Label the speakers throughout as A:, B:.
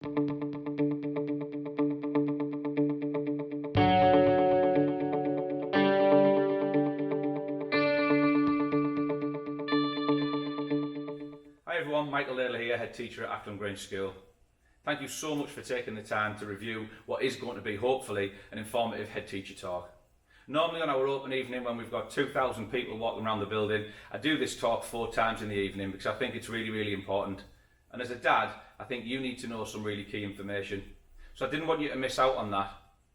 A: Hi everyone, Michael here, head teacher at Acklam Grange School. Thank you so much for taking the time to review what is going to be, hopefully, an informative head teacher talk. Normally on our open evening when we've got 2,000 people walking around the building, I do this talk 4 times in the evening because I think it's really important. And as a dad, I think you need to know some really key information. So I didn't want you to miss out on that.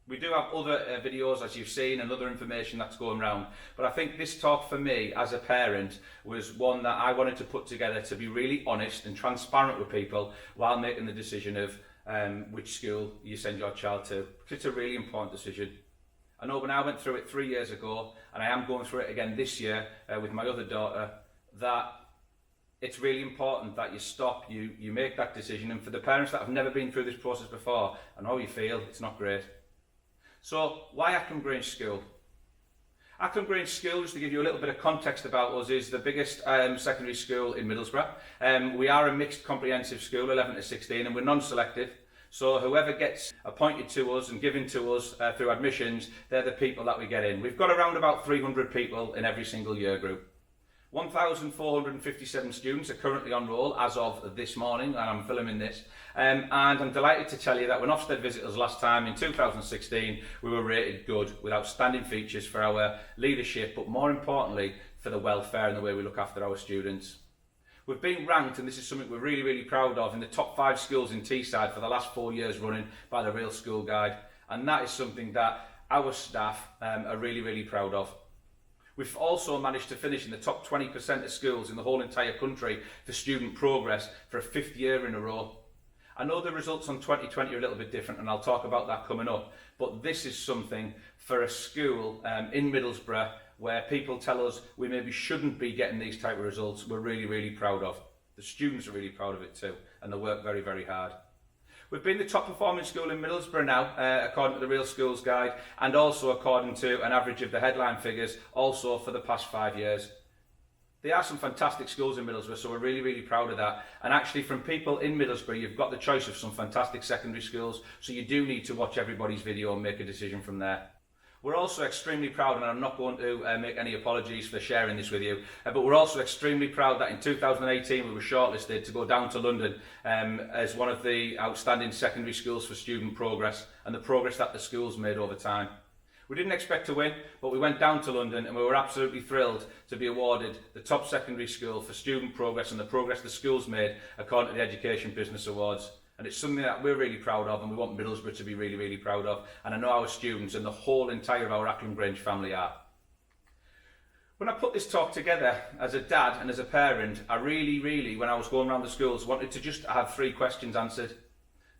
A: We do have other videos, as you've seen, and other information that's going around, but I think this talk for me as a parent was one that I wanted to put together to be really honest and transparent with people while making the decision of which school you send your child to. It's a really important decision. I know when I went through it 3 years ago, and I am going through it again this year with my other daughter, that it's really important that you stop, you make that decision. And for the parents that have never been through this process before, I know how you feel, it's not great. So why Acklam Grange School? Acklam Grange School, just to give you a little bit of context about us, is the biggest secondary school in Middlesbrough. We are a mixed comprehensive school, 11 to 16, and we're non-selective. So whoever gets appointed to us and given to us through admissions, they're the people that we get in. We've got around about 300 people in every single year group. 1,457 students are currently on roll as of this morning, and I'm filming this. And I'm delighted to tell you that when Ofsted visited us last time in 2016, we were rated good with outstanding features for our leadership, but more importantly, for the welfare and the way we look after our students. We've been ranked, and this is something we're really proud of, in the top 5 schools in Teesside for the last 4 years running by the Real School Guide. And that is something that our staff are really proud of. We've also managed to finish in the top 20% of schools in the whole entire country for student progress for a 5th year in a row. I know the results on 2020 are a little bit different, and I'll talk about that coming up, but this is something for a school in Middlesbrough where people tell us we maybe shouldn't be getting these type of results. We're really proud of. The students are really proud of it too, and they work very hard. We've been the top performing school in Middlesbrough now, according to the Real Schools Guide, and also according to an average of the headline figures, also for the past 5 years. There are some fantastic schools in Middlesbrough, so we're really proud of that. And actually, from people in Middlesbrough, you've got the choice of some fantastic secondary schools, so you do need to watch everybody's video and make a decision from there. We're also extremely proud, and I'm not going to make any apologies for sharing this with you, but we're also extremely proud that in 2018 we were shortlisted to go down to London as one of the outstanding secondary schools for student progress and the progress that the school's made over time. We didn't expect to win, but we went down to London and we were absolutely thrilled to be awarded the top secondary school for student progress and the progress the school's made according to the Education Business Awards. And it's something that we're really proud of, and we want Middlesbrough to be really proud of. And I know our students and the whole entire of our Acklam Grange family are. When I put this talk together as a dad and as a parent, I really, when I was going around the schools, wanted to just have 3 questions answered.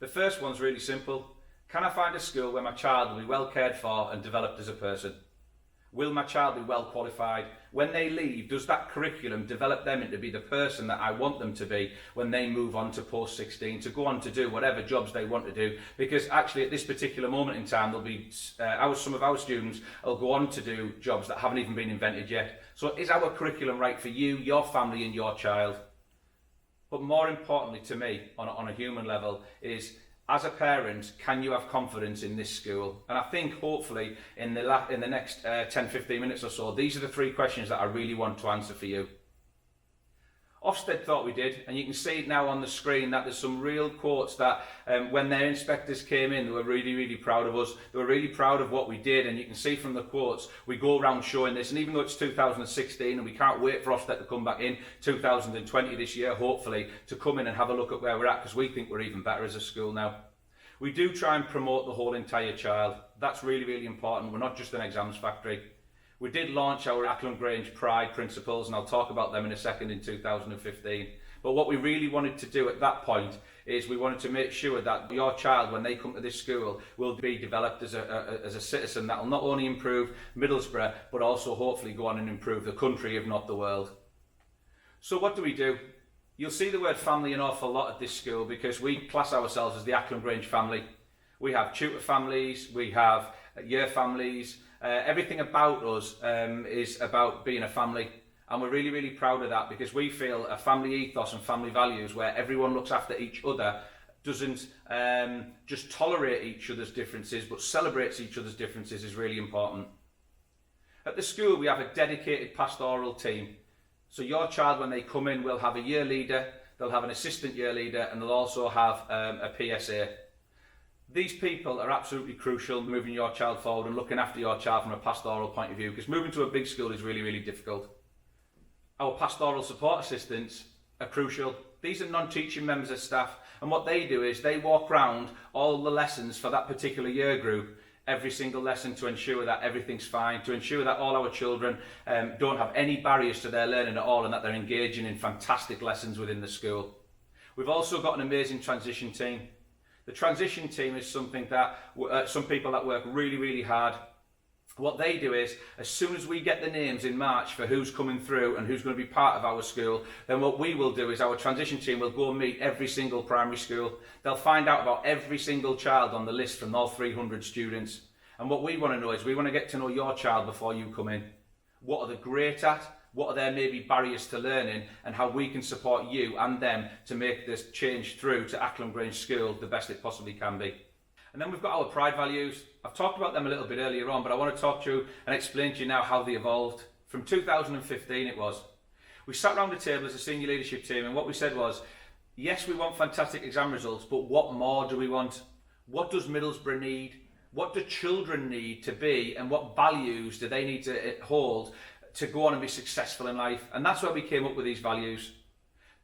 A: The first one's really simple. Can I find a school where my child will be well cared for and developed as a person? Will my child be well qualified? When they leave, does that curriculum develop them into be the person that I want them to be when they move on to post-16, to go on to do whatever jobs they want to do? Because actually at this particular moment in time, there'll be some of our students will go on to do jobs that haven't even been invented yet. So is our curriculum right for you, your family and your child? But more importantly to me, on a human level, is as a parent, can you have confidence in this school? And I think hopefully in the next 10-15 minutes or so, these are the 3 questions that I really want to answer for you. Ofsted thought we did, and you can see it now on the screen that there's some real quotes that when their inspectors came in, they were really proud of us. They were really proud of what we did, and you can see from the quotes, we go around showing this, and even though it's 2016 and we can't wait for Ofsted to come back in 2020 this year, hopefully, to come in and have a look at where we're at, because we think we're even better as a school now. We do try and promote the whole entire child. That's really important. We're not just an exams factory. We did launch our Acklam Grange Pride principles, and I'll talk about them in a second, in 2015. But what we really wanted to do at that point is we wanted to make sure that your child, when they come to this school, will be developed as a citizen that will not only improve Middlesbrough, but also hopefully go on and improve the country, if not the world. So what do? You'll see the word family an awful lot at this school because we class ourselves as the Acklam Grange family. We have tutor families, we have year families, everything about us is about being a family, and we're really proud of that because we feel a family ethos and family values where everyone looks after each other doesn't just tolerate each other's differences but celebrates each other's differences is really important. At the school we have a dedicated pastoral team. So your child, when they come in, will have a year leader, they'll have an assistant year leader, and they'll also have a PSA. These people are absolutely crucial moving your child forward and looking after your child from a pastoral point of view, because moving to a big school is really, really difficult. Our pastoral support assistants are crucial. These are non-teaching members of staff, and what they do is they walk around all the lessons for that particular year group, every single lesson, to ensure that everything's fine, to ensure that all our children don't have any barriers to their learning at all, and that they're engaging in fantastic lessons within the school. We've also got an amazing transition team. The transition team is something that some people that work really, really hard. What they do is, as soon as we get the names in March for who's coming through and who's going to be part of our school, then what we will do is our transition team will go and meet every single primary school. They'll find out about every single child on the list from all 300 students. And what we want to know is, we want to get to know your child before you come in. What are they great at? What are their maybe barriers to learning, and how we can support you and them to make this change through to Acklam Grange School the best it possibly can be. And then we've got our pride values. I've talked about them a little bit earlier on, but I want to talk to you and explain to you now how they evolved. From 2015 it was. We sat around the table as a senior leadership team, and what we said was, yes, we want fantastic exam results, but what more do we want? What does Middlesbrough need? What do children need to be, and what values do they need to hold to go on and be successful in life? And that's where we came up with these values.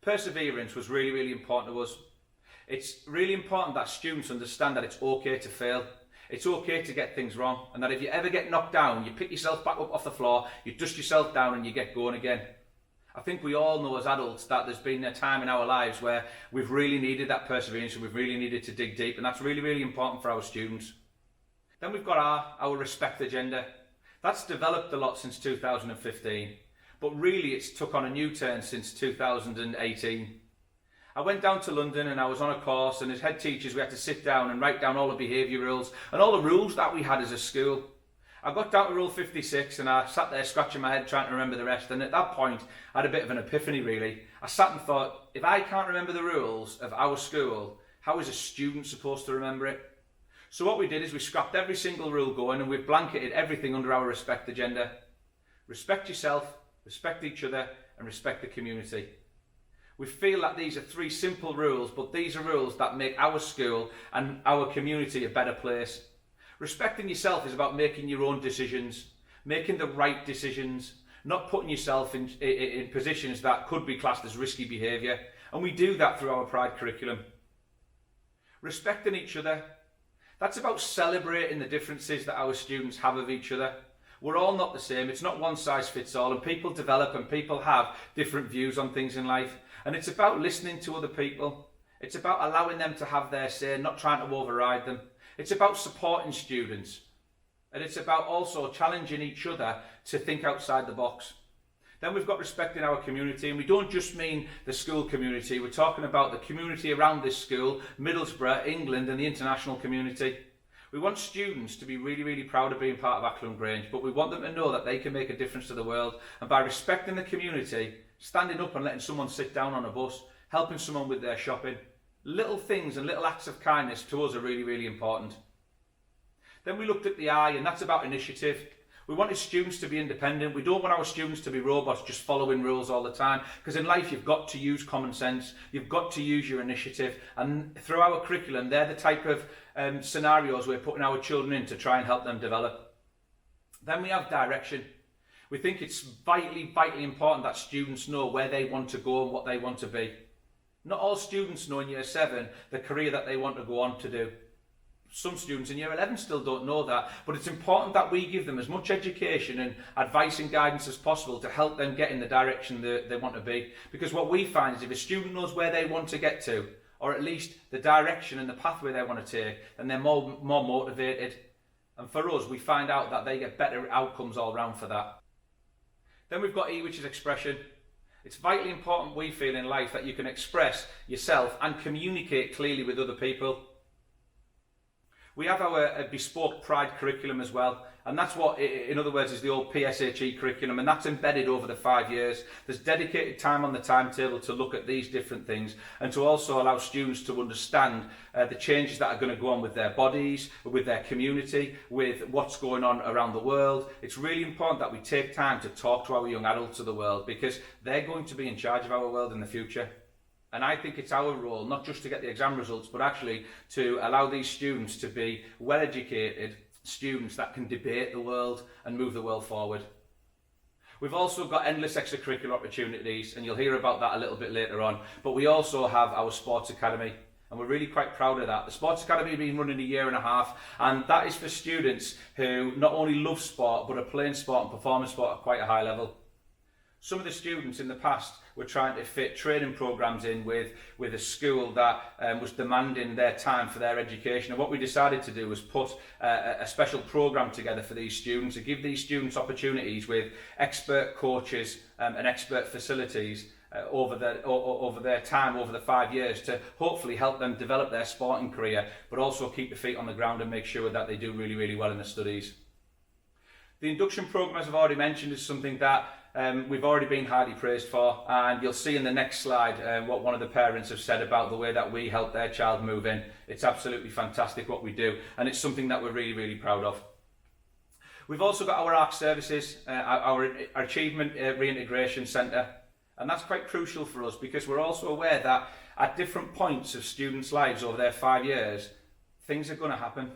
A: Perseverance was really, really important to us. It's really important that students understand that it's okay to fail. It's okay to get things wrong, and that if you ever get knocked down, you pick yourself back up off the floor, you dust yourself down, and you get going again. I think we all know as adults that there's been a time in our lives where we've really needed that perseverance, and we've really needed to dig deep, and that's really, really important for our students. Then we've got our respect agenda. That's developed a lot since 2015, but really it's took on a new turn since 2018. I went down to London and I was on a course, and as head teachers we had to sit down and write down all the behaviour rules and all the rules that we had as a school. I got down to rule 56 and I sat there scratching my head trying to remember the rest, and at that point I had a bit of an epiphany really. I sat and thought, if I can't remember the rules of our school, how is a student supposed to remember it? So what we did is we scrapped every single rule going, and we've blanketed everything under our respect agenda. Respect yourself, respect each other, and respect the community. We feel that these are three simple rules, but these are rules that make our school and our community a better place. Respecting yourself is about making your own decisions, making the right decisions, not putting yourself in positions that could be classed as risky behaviour, and we do that through our Pride curriculum. Respecting each other, that's about celebrating the differences that our students have of each other. We're all not the same, it's not one size fits all, and people develop and people have different views on things in life. And it's about listening to other people. It's about allowing them to have their say, not trying to override them. It's about supporting students. And it's about also challenging each other to think outside the box. Then we've got respecting our community, and we don't just mean the school community. We're talking about the community around this school, Middlesbrough, England, and the international community. We want students to be really, really proud of being part of Acklam Grange, but we want them to know that they can make a difference to the world. And by respecting the community, standing up and letting someone sit down on a bus, helping someone with their shopping, little things and little acts of kindness to us are really, really important. Then we looked at the I, and that's about initiative. We wanted students to be independent. We don't want our students to be robots just following rules all the time, because in life you've got to use common sense, you've got to use your initiative, and through our curriculum they're the type of scenarios we're putting our children in to try and help them develop. Then we have direction. We think it's vitally, vitally important that students know where they want to go and what they want to be. Not all students know in year 7 the career that they want to go on to do. Some students in year 11 still don't know that, but it's important that we give them as much education and advice and guidance as possible to help them get in the direction they want to be. Because what we find is if a student knows where they want to get to, or at least the direction and the pathway they want to take, then they're more motivated. And for us, we find out that they get better outcomes all round for that. Then we've got E, which is expression. It's vitally important, we feel, in life that you can express yourself and communicate clearly with other people. We have our bespoke Pride curriculum as well, and that's what, in other words, is the old PSHE curriculum, and that's embedded over the 5 years. There's dedicated time on the timetable to look at these different things and to also allow students to understand the changes that are going to go on with their bodies, with their community, with what's going on around the world. It's really important that we take time to talk to our young adults of the world, because they're going to be in charge of our world in the future. And I think it's our role, not just to get the exam results, but actually to allow these students to be well-educated students that can debate the world and move the world forward. We've also got endless extracurricular opportunities, and you'll hear about that a little bit later on. But we also have our Sports Academy, and we're really quite proud of that. The Sports Academy has been running a year and a half, and that is for students who not only love sport, but are playing sport and performing sport at quite a high level. Some of the students in the past were trying to fit training programs in with a school that was demanding their time for their education. And what we decided to do was put a special program together for these students, to give these students opportunities with expert coaches and expert facilities over their time, over the 5 years, to hopefully help them develop their sporting career, but also keep their feet on the ground and make sure that they do really, really well in their studies. The induction program, as I've already mentioned, is something that we've already been highly praised for, and you'll see in the next slide what one of the parents have said about the way that we help their child move in. It's absolutely fantastic what we do, and it's something that we're really, really proud of. We've also got our ARC services, our Achievement Reintegration Centre, and that's quite crucial for us, because we're also aware that at different points of students' lives over their 5 years, things are going to happen.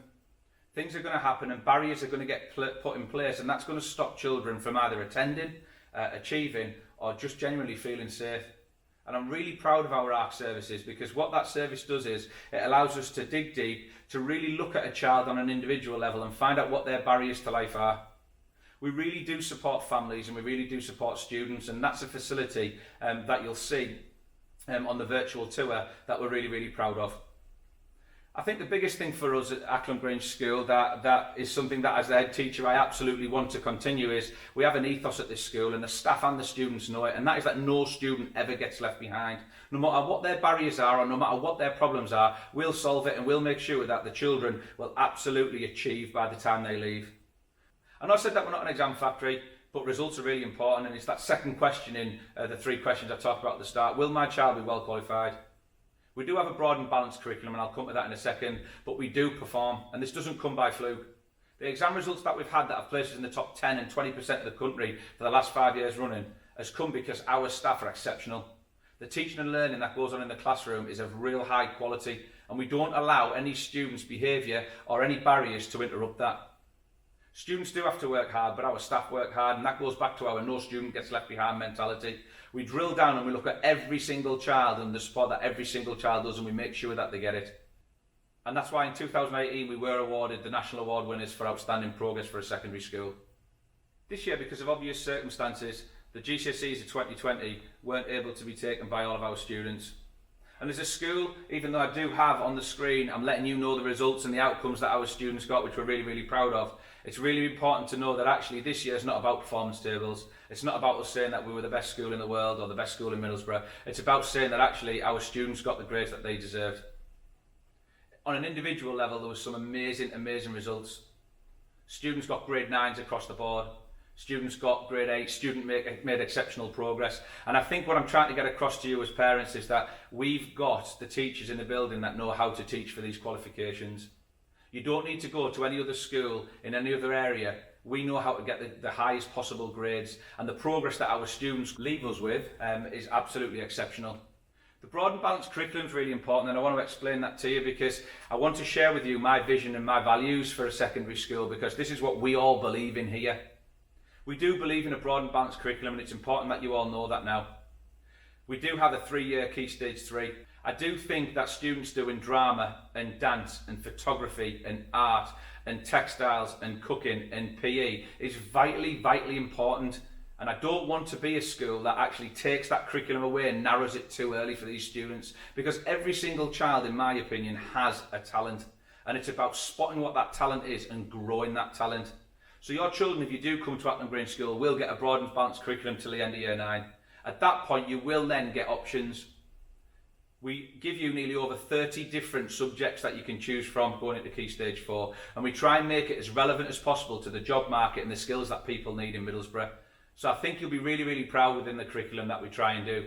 A: Things are going to happen and barriers are going to get put in place, and that's going to stop children from either attending, achieving, or just genuinely feeling safe. And I'm really proud of our ARC services, because what that service does is it allows us to dig deep, to really look at a child on an individual level and find out what their barriers to life are. We really do support families, and we really do support students, and that's a facility that you'll see on the virtual tour that we're really, really proud of. I think the biggest thing for us at Acklam Grange School, that is something that as the head teacher I absolutely want to continue, is we have an ethos at this school, and the staff and the students know it, and that is that no student ever gets left behind. No matter what their barriers are, or no matter what their problems are, we'll solve it, and we'll make sure that the children will absolutely achieve by the time they leave. I know I said that we're not an exam factory, but results are really important, and it's that second question in the 3 questions I talked about at the start. Will my child be well qualified? We do have a broad and balanced curriculum, and I'll come to that in a second, but we do perform, and this doesn't come by fluke. The exam results that we've had that have placed us in the top 10 and 20% of the country for the last 5 years running has come because our staff are exceptional. The teaching and learning that goes on in the classroom is of real high quality, and we don't allow any student's behaviour or any barriers to interrupt that. Students do have to work hard, but our staff work hard, and that goes back to our no student gets left behind mentality. We drill down and we look at every single child and the support that every single child does, and we make sure that they get it. And that's why in 2018 we were awarded the National Award winners for Outstanding Progress for a Secondary School. This year, because of obvious circumstances, the GCSEs of 2020 weren't able to be taken by all of our students. And as a school, even though I do have on the screen, I'm letting you know the results and the outcomes that our students got, which we're really, really proud of. It's really important to know that actually this year is not about performance tables. It's not about us saying that we were the best school in the world or the best school in Middlesbrough. It's about saying that actually our students got the grades that they deserved. On an individual level, there was some amazing, amazing results. Students got grade 9s across the board. Students got grade 8, student made exceptional progress. And I think what I'm trying to get across to you as parents is that we've got the teachers in the building that know how to teach for these qualifications. You don't need to go to any other school in any other area. We know how to get the highest possible grades, and the progress that our students leave us with is absolutely exceptional. The broad and balanced curriculum is really important, and I want to explain that to you because I want to share with you my vision and my values for a secondary school, because this is what we all believe in here. We do believe in a broad and balanced curriculum, and it's important that you all know that now. We do have a 3-year Key Stage 3. I do think that students doing drama and dance and photography and art and textiles and cooking and PE is vitally, vitally important. And I don't want to be a school that actually takes that curriculum away and narrows it too early for these students, because every single child, in my opinion, has a talent. And it's about spotting what that talent is and growing that talent. So your children, if you do come to Acklam Grange School, will get a broad and balanced curriculum till the end of Year 9. At that point, you will then get options. We give you nearly over 30 different subjects that you can choose from going into Key Stage 4, and we try and make it as relevant as possible to the job market and the skills that people need in Middlesbrough. So I think you'll be really, really proud within the curriculum that we try and do.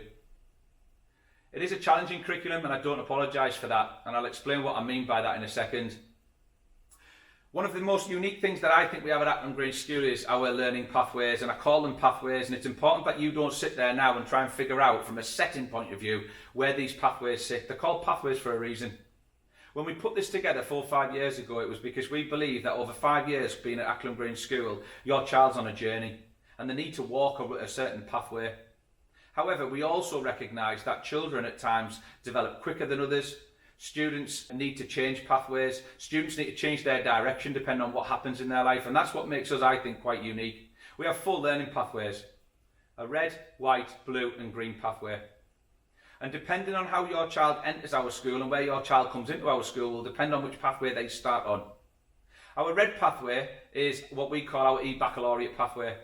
A: It is a challenging curriculum, and I don't apologise for that, and I'll explain what I mean by that in a second. One of the most unique things that I think we have at Acklam Grange School is our learning pathways, and I call them pathways, and it's important that you don't sit there now and try and figure out from a setting point of view where these pathways sit. They're called pathways for a reason. When we put this together 4 or 5 years ago, it was because we believe that over 5 years being at Acklam Grange School, your child's on a journey and they need to walk a certain pathway. However, we also recognise that children at times develop quicker than others. Students need to change pathways. Students need to change their direction depending on what happens in their life, and that's what makes us, I think, quite unique. We have 4 learning pathways: a red, white, blue and green pathway. And depending on how your child enters our school and where your child comes into our school will depend on which pathway they start on. Our red pathway is what we call our e-baccalaureate pathway.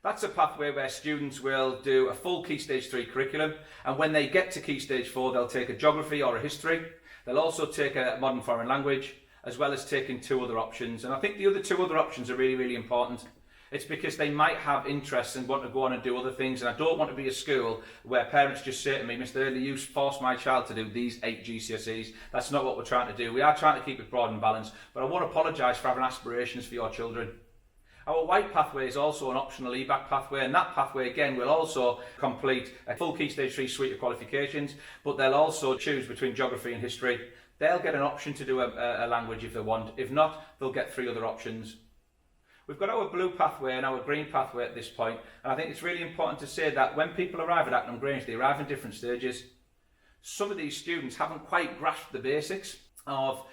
A: That's a pathway where students will do a full Key Stage 3 curriculum, and when they get to Key Stage 4 they'll take a geography or a history. They'll also take a modern foreign language, as well as taking 2 other options. And I think the other 2 other options are really, really important. It's because they might have interests and want to go on and do other things, and I don't want to be a school where parents just say to me, Mr. Early, you force my child to do these 8 GCSEs. That's not what we're trying to do. We are trying to keep it broad and balanced, but I won't apologise for having aspirations for your children. Our white pathway is also an optional EBAC pathway, and that pathway again will also complete a full Key Stage 3 suite of qualifications, but they'll also choose between geography and history. They'll get an option to do a language if they want. If not, they'll get 3 other options. We've got our blue pathway and our green pathway at this point, and I think it's really important to say that when people arrive at Acklam Grange, they arrive in different stages. Some of these students haven't quite grasped the basics of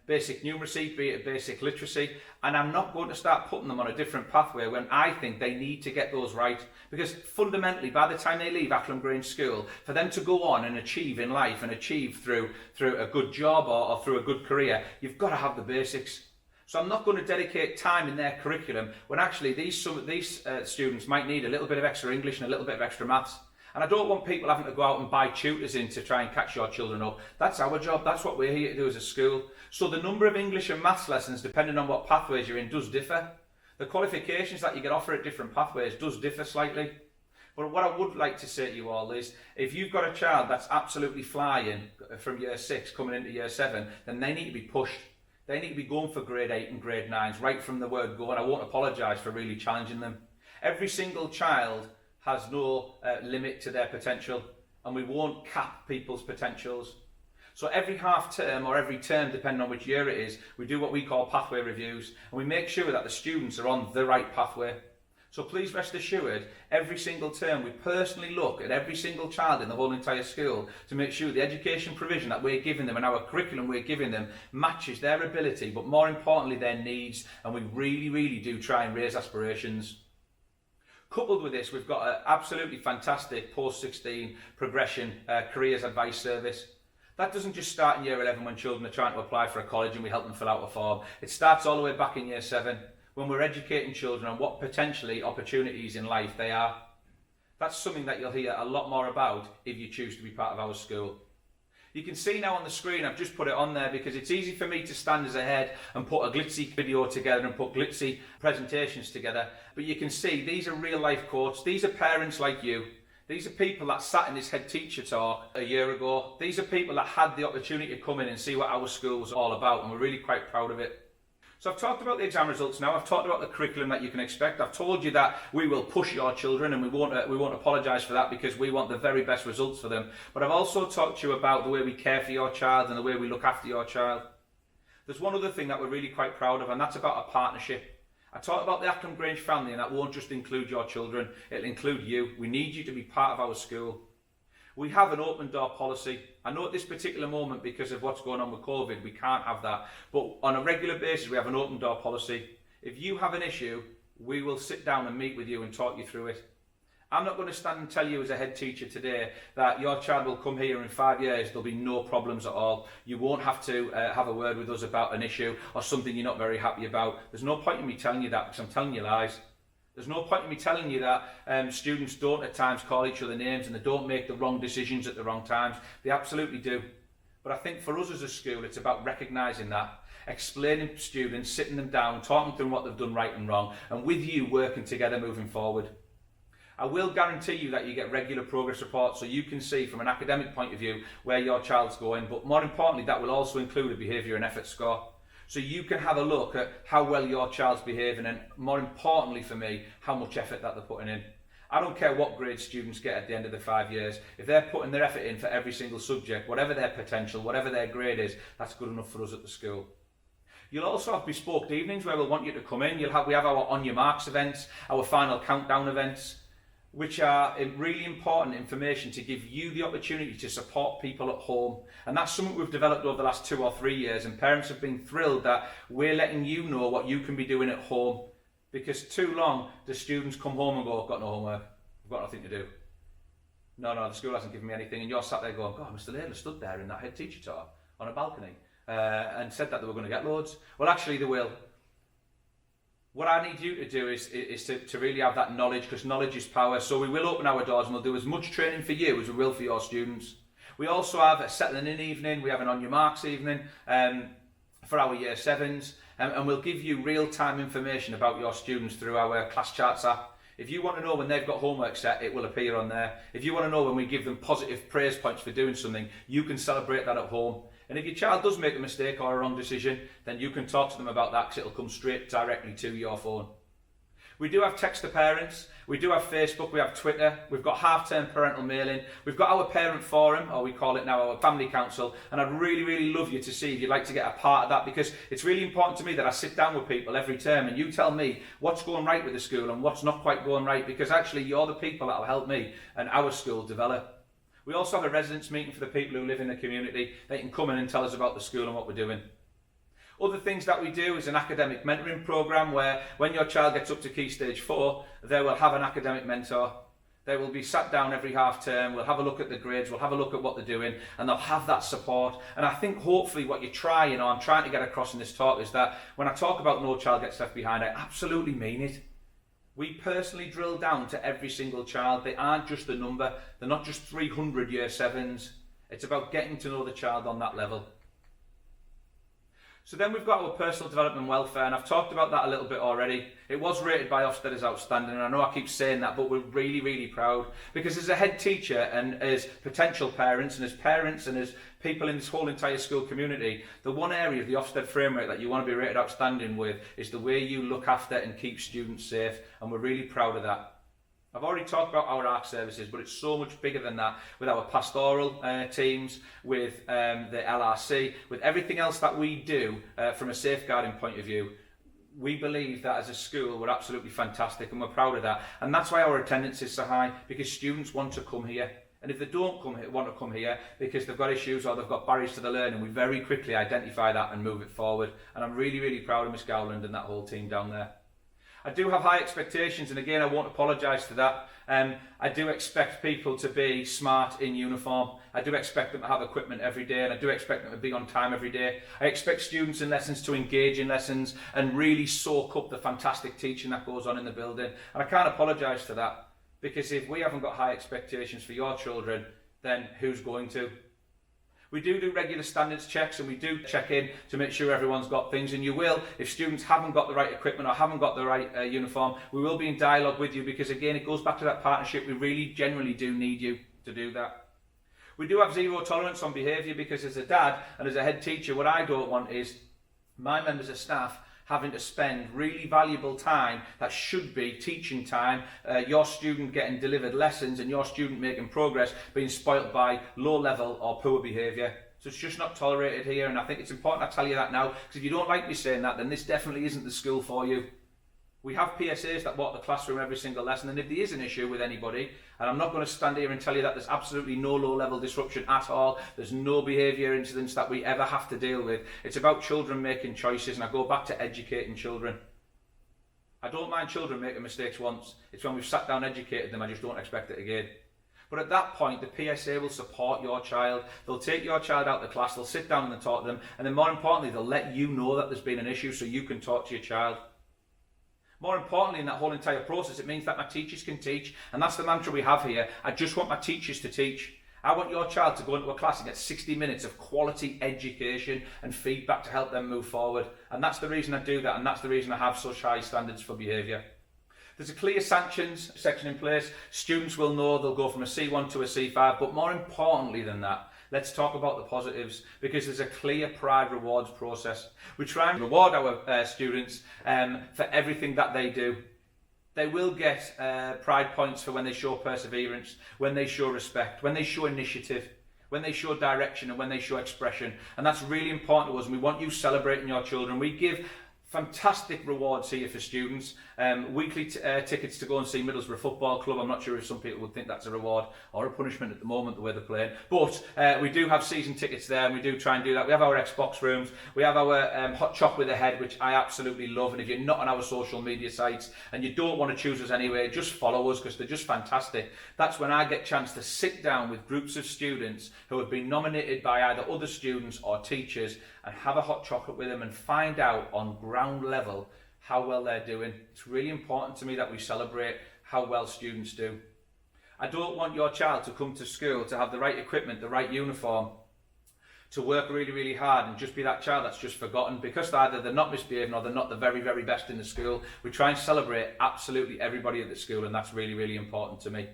A: basic numeracy, be it basic literacy, and I'm not going to start putting them on a different pathway when I think they need to get those right, because fundamentally by the time they leave Acklam Grange School, for them to go on and achieve in life and achieve through a good job or through a good career, you've got to have the basics. So I'm not going to dedicate time in their curriculum when actually these students might need a little bit of extra English and a little bit of extra maths. And I don't want people having to go out and buy tutors in to try and catch your children up. That's our job. That's what we're here to do as a school. So the number of English and maths lessons, depending on what pathways you're in, does differ. The qualifications that you get offered at different pathways does differ slightly. But what I would like to say to you all is, if you've got a child that's absolutely flying from year 6 coming into year 7, then they need to be pushed. They need to be going for grade 8 and grade 9s right from the word go, and I won't apologise for really challenging them. Every single child has no limit to their potential, and we won't cap people's potentials. So every half term or every term, depending on which year it is, we do what we call pathway reviews, and we make sure that the students are on the right pathway. So please rest assured, every single term we personally look at every single child in the whole entire school to make sure the education provision that we're giving them and our curriculum we're giving them matches their ability, but more importantly their needs, and we really, really do try and raise aspirations. Coupled with this, we've got an absolutely fantastic post-16 progression careers advice service. That doesn't just start in year 11 when children are trying to apply for a college and we help them fill out a form. It starts all the way back in year 7 when we're educating children on what potentially opportunities in life they are. That's something that you'll hear a lot more about if you choose to be part of our school. You can see now on the screen, I've just put it on there because it's easy for me to stand as a head and put a glitzy video together and put glitzy presentations together. But you can see these are real life quotes. These are parents like you. These are people that sat in this head teacher talk a year ago. These are people that had the opportunity to come in and see what our school was all about, and we're really quite proud of it. So I've talked about the exam results now, I've talked about the curriculum that you can expect, I've told you that we will push your children and we won't apologise for that because we want the very best results for them. But I've also talked to you about the way we care for your child and the way we look after your child. There's one other thing that we're really quite proud of, and that's about a partnership. I talked about the Acklam Grange family, and that won't just include your children, it'll include you. We need you to be part of our school. We have an open door policy. I know at this particular moment, because of what's going on with COVID, we can't have that. But on a regular basis, we have an open door policy. If you have an issue, we will sit down and meet with you and talk you through it. I'm not going to stand and tell you as a head teacher today that your child will come here in 5 years, there'll be no problems at all. You won't have to have a word with us about an issue or something you're not very happy about. There's no point in me telling you that because I'm telling you lies. There's no point in me telling you that students don't at times call each other names and they don't make the wrong decisions at the wrong times. They absolutely do. But I think for us as a school, it's about recognising that, explaining to students, sitting them down, talking to them what they've done right and wrong, and with you working together moving forward. I will guarantee you that you get regular progress reports so you can see from an academic point of view where your child's going, but more importantly, that will also include a behaviour and effort score. So you can have a look at how well your child's behaving and, more importantly for me, how much effort that they're putting in. I don't care what grade students get at the end of the 5 years. If they're putting their effort in for every single subject, whatever their potential, whatever their grade is, that's good enough for us at the school. You'll also have bespoke evenings where we'll want you to come in. We have our On Your Marks events, our final countdown events, which are really important information to give you the opportunity to support people at home. And that's something we've developed over the last 2 or 3 years, and parents have been thrilled that we're letting you know what you can be doing at home. Because too long, the students come home and go, I've got no homework, I've got nothing to do. No, the school hasn't given me anything. And you're sat there going, God, Mr. Layla stood there in that head teacher talk on a balcony and said that they were going to get loads. Well, actually they will. What I need you to do is to really have that knowledge, because knowledge is power. So we will open our doors and we'll do as much training for you as we will for your students. We also have a settling in evening. We have an On Your Marks evening for our Year 7s. And we'll give you real-time information about your students through our class charts app. If you want to know when they've got homework set, it will appear on there. If you want to know when we give them positive praise points for doing something, you can celebrate that at home. And if your child does make a mistake or a wrong decision, then you can talk to them about that, because it'll come straight directly to your phone. We do have text to parents, we do have Facebook, we have Twitter, we've got half-term parental mailing, we've got our parent forum, or we call it now our family council, and I'd really love you to see if you'd like to get a part of that, because it's really important to me that I sit down with people every term and you tell me what's going right with the school and what's not quite going right, because actually you're the people that will help me and our school develop. We also have a residents meeting for the people who live in the community. They can come in and tell us about the school and what we're doing. Other things that we do is an academic mentoring programme where when your child gets up to Key Stage 4, they will have an academic mentor. They will be sat down every half term, we'll have a look at the grades, we'll have a look at what they're doing, and they'll have that support. And I think hopefully what I'm trying to get across in this talk is that when I talk about No Child Gets Left Behind, I absolutely mean it. We personally drill down to every single child. They aren't just a number, they're not just 300 Year 7s. It's about getting to know the child on that level. So then we've got our personal development and welfare, and I've talked about that a little bit already. It was rated by Ofsted as outstanding, and I know I keep saying that, but we're really proud, because as a head teacher and as potential parents and as people in this whole entire school community, the one area of the Ofsted framework that you want to be rated outstanding with is the way you look after and keep students safe, and we're really proud of that. I've already talked about our ARC services, but it's so much bigger than that, with our pastoral teams, with the LRC, with everything else that we do from a safeguarding point of view. We believe that as a school we're absolutely fantastic and we're proud of that. And that's why our attendance is so high, because students want to come here. And if they don't want to come here because they've got issues or they've got barriers to the learning, we very quickly identify that and move it forward. And I'm really proud of Miss Gowland and that whole team down there. I do have high expectations, and again I won't apologise for that. I do expect people to be smart in uniform. I do expect them to have equipment every day, and I do expect them to be on time every day. I expect students in lessons to engage in lessons and really soak up the fantastic teaching that goes on in the building. And I can't apologise for that, because if we haven't got high expectations for your children, then who's going to? We do regular standards checks, and we do check in to make sure everyone's got things, and you will, if students haven't got the right equipment or haven't got the right uniform, we will be in dialogue with you, because again it goes back to that partnership. We really genuinely do need you to do that. We do have zero tolerance on behaviour, because as a dad and as a head teacher, what I don't want is my members of staff having to spend really valuable time that should be teaching time, your student getting delivered lessons and your student making progress, being spoilt by low level or poor behaviour. So it's just not tolerated here, and I think it's important I tell you that now, because if you don't like me saying that, then this definitely isn't the school for you. We have PSAs that walk the classroom every single lesson, and if there is an issue with anybody, and I'm not going to stand here and tell you that there's absolutely no low-level disruption at all, there's no behaviour incidents that we ever have to deal with. It's about children making choices, and I go back to educating children. I don't mind children making mistakes once. It's when we've sat down and educated them, I just don't expect it again. But at that point, the PSA will support your child. They'll take your child out of the class, they'll sit down and talk to them, and then more importantly, they'll let you know that there's been an issue so you can talk to your child. More importantly, in that whole entire process, it means that my teachers can teach, and that's the mantra we have here. I just want my teachers to teach. I want your child to go into a class and get 60 minutes of quality education and feedback to help them move forward. And that's the reason I do that, and that's the reason I have such high standards for behaviour. There's a clear sanctions section in place. Students will know they'll go from a C1 to a C5, but more importantly than that, let's talk about the positives, because there's a clear pride rewards process. We try and reward our students for everything that they do. They will get pride points for when they show perseverance, when they show respect, when they show initiative, when they show direction, and when they show expression. And that's really important to us, and we want you celebrating your children. We give fantastic rewards here for students. Weekly tickets to go and see Middlesbrough Football Club. I'm not sure if some people would think that's a reward or a punishment at the moment, the way they're playing. But we do have season tickets there, and we do try and do that. We have our Xbox rooms. We have our hot chocolate with a head, which I absolutely love. And if you're not on our social media sites and you don't want to choose us anyway, just follow us, because they're just fantastic. That's when I get a chance to sit down with groups of students who have been nominated by either other students or teachers and have a hot chocolate with them and find out on ground level how well they're doing. It's really important to me that we celebrate how well students do. I don't want your child to come to school to have the right equipment, the right uniform, to work really, really hard and just be that child that's just forgotten because either they're not misbehaving or they're not the very, very best in the school. We try and celebrate absolutely everybody at the school, and that's really, really important to me.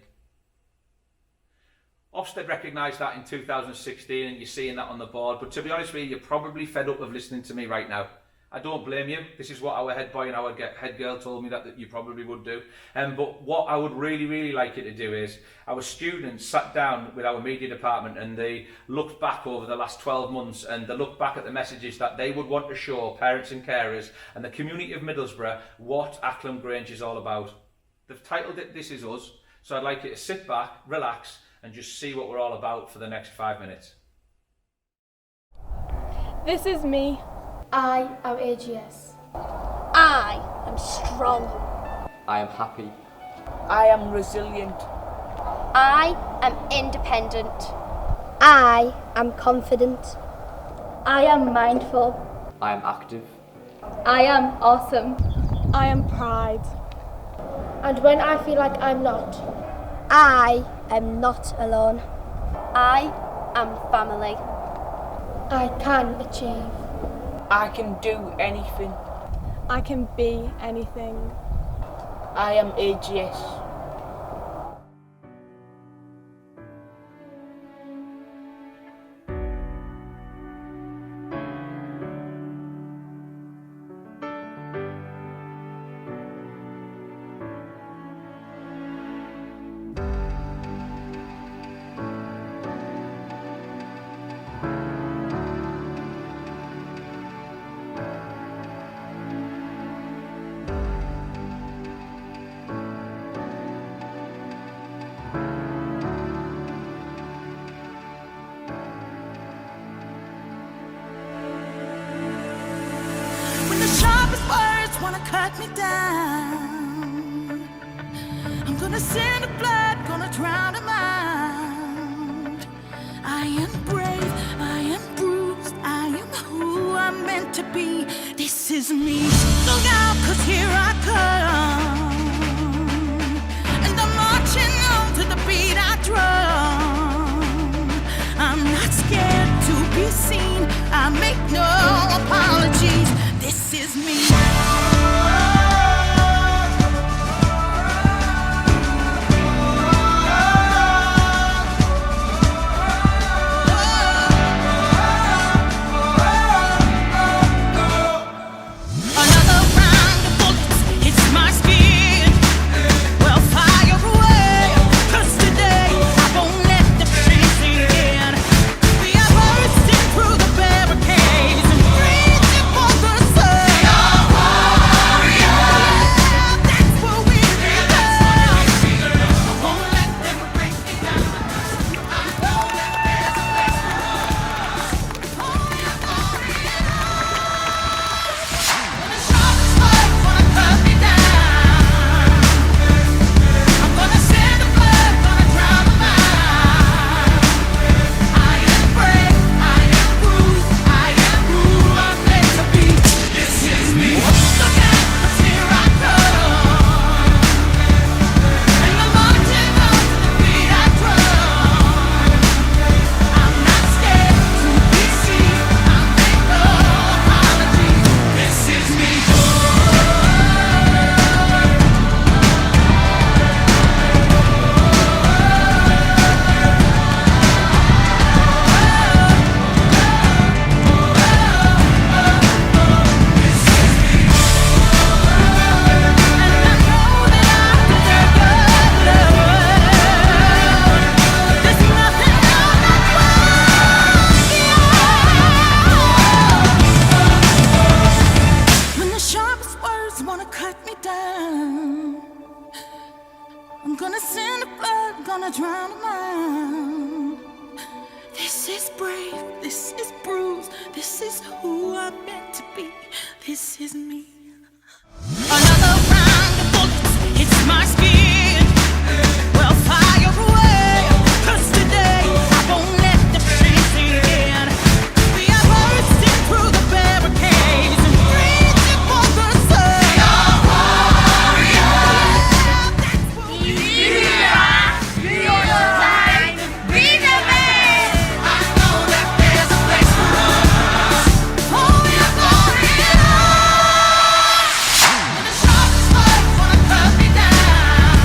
A: Ofsted recognised that in 2016, and you're seeing that on the board, but to be honest with you, you're probably fed up of listening to me right now. I don't blame you. This is what our head boy and our head girl told me that you probably would do. But what I would really, really like you to do is, our students sat down with our media department and they looked back over the last 12 months and they looked back at the messages that they would want to show parents and carers and the community of Middlesbrough what Acklam Grange is all about. They've titled it This Is Us, so I'd like you to sit back, relax, and just see what we're all about for the next 5 minutes.
B: This is me.
C: I am AGS.
D: I am strong.
E: I am happy.
F: I am resilient.
D: I am independent.
C: I am confident.
B: I am mindful.
E: I am active.
B: I am awesome. I am pride.
C: And when I feel like I'm not,
D: I am not alone. I am family.
C: I can achieve.
F: I can do anything.
B: I can be anything.
F: I am AGS.
G: Wanna cut me down. I'm gonna send a flood, gonna drown them out. I am brave, I am bruised, I am who I'm meant to be. This is me. Look out, 'cause here I come. And I'm marching on to the beat I drum. I'm not scared to be seen, I make no apologies. This is me. Through the barricades. gonna drown a mind. This is brave, this is bruised, this is who I'm meant to be, this is me. Another round of bullets, it's my skin. Well, fire away, 'cause today I won't let the pain sink in. We are bursting through the barricades and reaching for the sun. We are warriors. That's what we are. Be the man. I know that there's a place for us. Oh, we are going on. When the sharpest words wanna cut me down,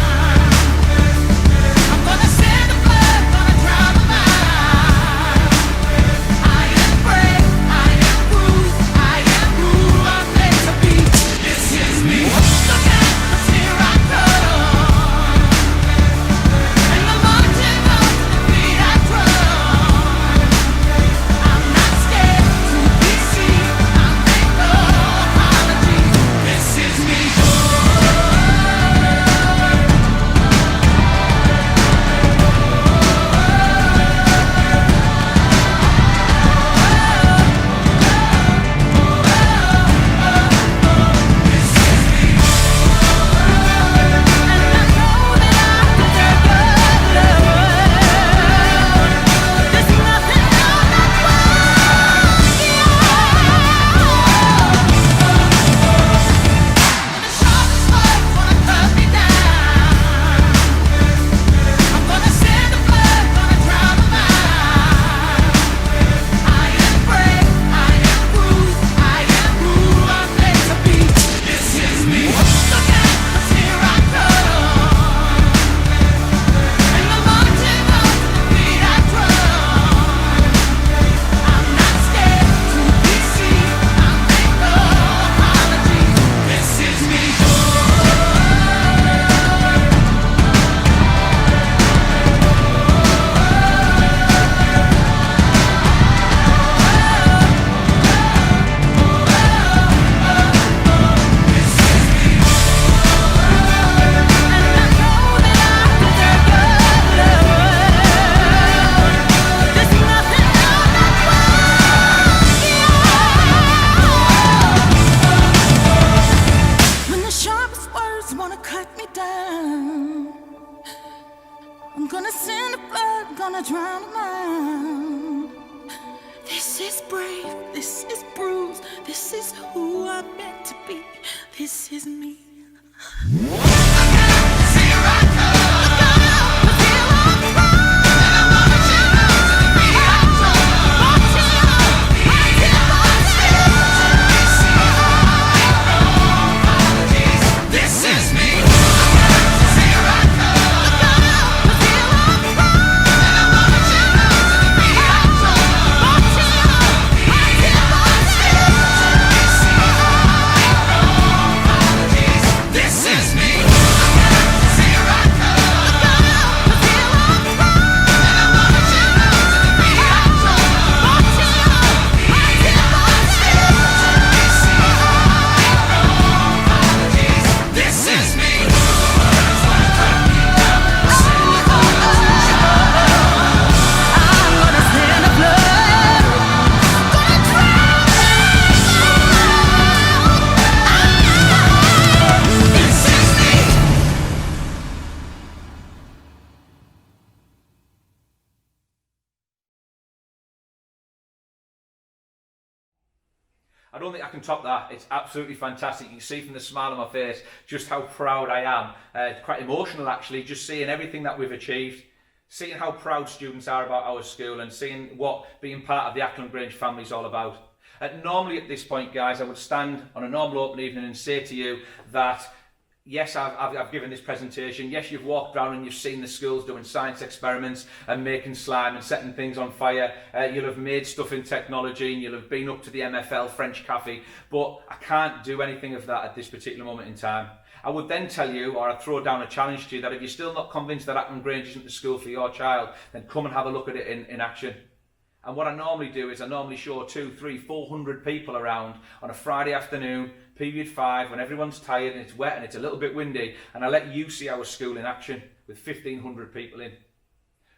G: I'm gonna send the blood, gonna drown the mind. I am brave, I am bruised, I am who I'm meant to be. This is me. Look out, 'cause here I come. And I'm marching on to the beat I drum. I'm not scared to be seen. I make no apologies. This is me. When the sharpest words wanna cut me down, I'm gonna send the blood, gonna drown a mind. This is brave, this is bruised, this is who I'm meant to be, this is me.
A: I don't think I can top that. It's absolutely fantastic. You can see from the smile on my face just how proud I am. Quite emotional actually, just seeing everything that we've achieved, seeing how proud students are about our school and seeing what being part of the Ackland Grange family is all about. Normally at this point, guys, I would stand on a normal open evening and say to you that yes, I've given this presentation. Yes, you've walked around and you've seen the schools doing science experiments and making slime and setting things on fire. You'll have made stuff in technology and you'll have been up to the MFL French Cafe. But I can't do anything of that at this particular moment in time. I would then tell you, or I'd throw down a challenge to you, that if you're still not convinced that Ackland Grange isn't the school for your child, then come and have a look at it in action. And what I normally do is I normally show 200, 300, 400 people around on a Friday afternoon, period 5, when everyone's tired and it's wet and it's a little bit windy, and I let you see our school in action with 1,500 people in.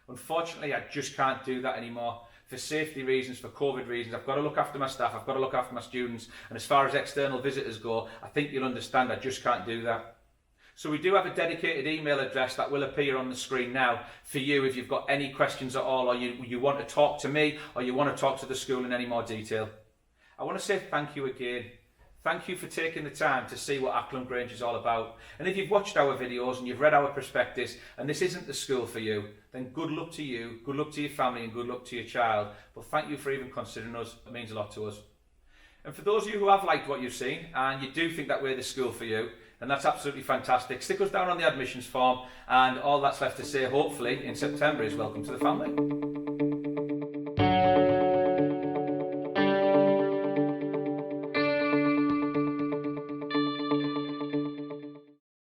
A: Unfortunately, I just can't do that anymore. For safety reasons, for COVID reasons, I've got to look after my staff, I've got to look after my students, and as far as external visitors go, I think you'll understand I just can't do that. So we do have a dedicated email address that will appear on the screen now for you if you've got any questions at all, or you want to talk to me, or you want to talk to the school in any more detail. I want to say thank you again. Thank you for taking the time to see what Acklam Grange is all about. And if you've watched our videos and you've read our prospectus and this isn't the school for you, then good luck to you, good luck to your family and good luck to your child. But thank you for even considering us. It means a lot to us. And for those of you who have liked what you've seen and you do think that we're the school for you, then that's absolutely fantastic. Stick us down on the admissions form, and all that's left to say, hopefully, in September is welcome to the family.